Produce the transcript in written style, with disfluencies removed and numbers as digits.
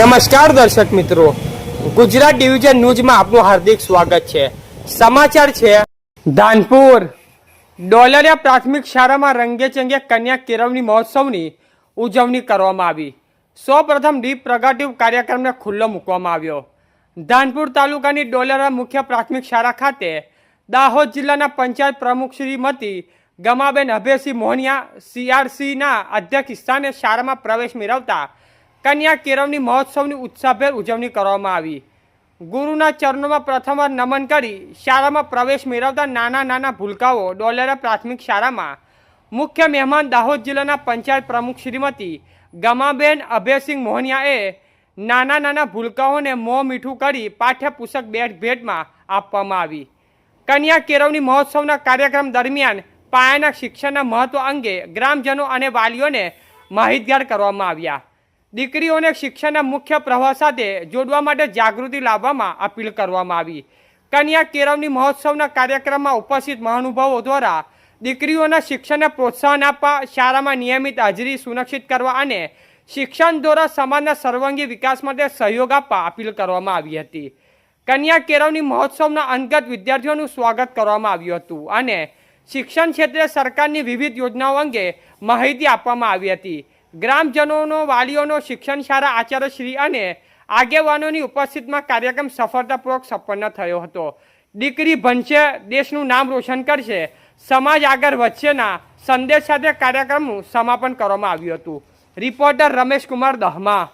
નમસ્કાર દર્શક મિત્રો, ગુજરાત ડિવિઝન ન્યૂઝમાં આપનું હાર્દિક સ્વાગત છે। સમાચાર છે ધાનપુર ડોલરિયા પ્રાથમિક શાળામાં રંગેચંગે કન્યા કેળવણી મહોત્સવની ઉજવણી કરવામાં આવી। સૌપ્રથમ દીપ પ્રગટ્ય કાર્યક્રમને ખુલ્લો મૂકવામાં આવ્યો। ધાનપુર તાલુકાની ડોલરિયા મુખ્ય પ્રાથમિક શાળા ખાતે દાહોદ જિલ્લાના પંચાયત પ્રમુખ શ્રીમતી ગમાબેન અભયસિંહ મોહનિયા CRCના અધ્યક્ષ સ્થાને શાળામાં પ્રવેશ મેળવતા કન્યા કેળવણી મહોત્સવની ઉત્સાહભેર ઉજવણી કરવામાં આવી। ગુરુના ચરણોમાં પ્રથમવાર નમન કરી શાળામાં પ્રવેશ મેળવતા નાના ભૂલકાઓ ડોલરિયા પ્રાથમિક શાળામાં મુખ્ય મહેમાન દાહોદ જિલ્લાના પંચાયત પ્રમુખ શ્રીમતી ગમાબેન અભયસિંહ મોહનિયાએ નાના ભૂલકાઓને મોં મીઠું કરી પાઠ્યપુસ્તક ભેટમાં આપવામાં આવી। કન્યા કેળવણી મહોત્સવના કાર્યક્રમ દરમિયાન પાયાના શિક્ષણના મહત્વ અંગે ગ્રામજનો અને વાલીઓને માહિતગાર કરવામાં આવ્યા। દીકરીઓને શિક્ષણના મુખ્ય પ્રવાહ સાથે જોડવા માટે જાગૃતિ લાવવામાં અપીલ કરવામાં આવી। કન્યા કેળવણી મહોત્સવના કાર્યક્રમમાં ઉપસ્થિત મહાનુભાવો દ્વારા દીકરીઓના શિક્ષણને પ્રોત્સાહન આપવા, શાળામાં નિયમિત હાજરી સુનિશ્ચિત કરવા અને શિક્ષણ દ્વારા સમાજના સર્વાંગી વિકાસ માટે સહયોગ આપવા અપીલ કરવામાં આવી હતી। કન્યા કેળવણી મહોત્સવના અંતર્ગત વિદ્યાર્થીઓનું સ્વાગત કરવામાં આવ્યું હતું અને શિક્ષણ ક્ષેત્રે સરકારની વિવિધ યોજનાઓ અંગે માહિતી આપવામાં આવી હતી। ગ્રામજનોનો, વાલીઓનો, શિક્ષણ શાળા આચાર્યશ્રી અને આગેવાનોની ઉપસ્થિતિમાં કાર્યક્રમ સફળતાપૂર્વક સંપન્ન થયો હતો। દીકરી ભણશે, દેશનું નામ રોશન કરશે, સમાજ આગળ વધશેના સંદેશ સાથે કાર્યક્રમનું સમાપન કરવામાં આવ્યું હતું। રિપોર્ટર રમેશ કુમાર દહમા।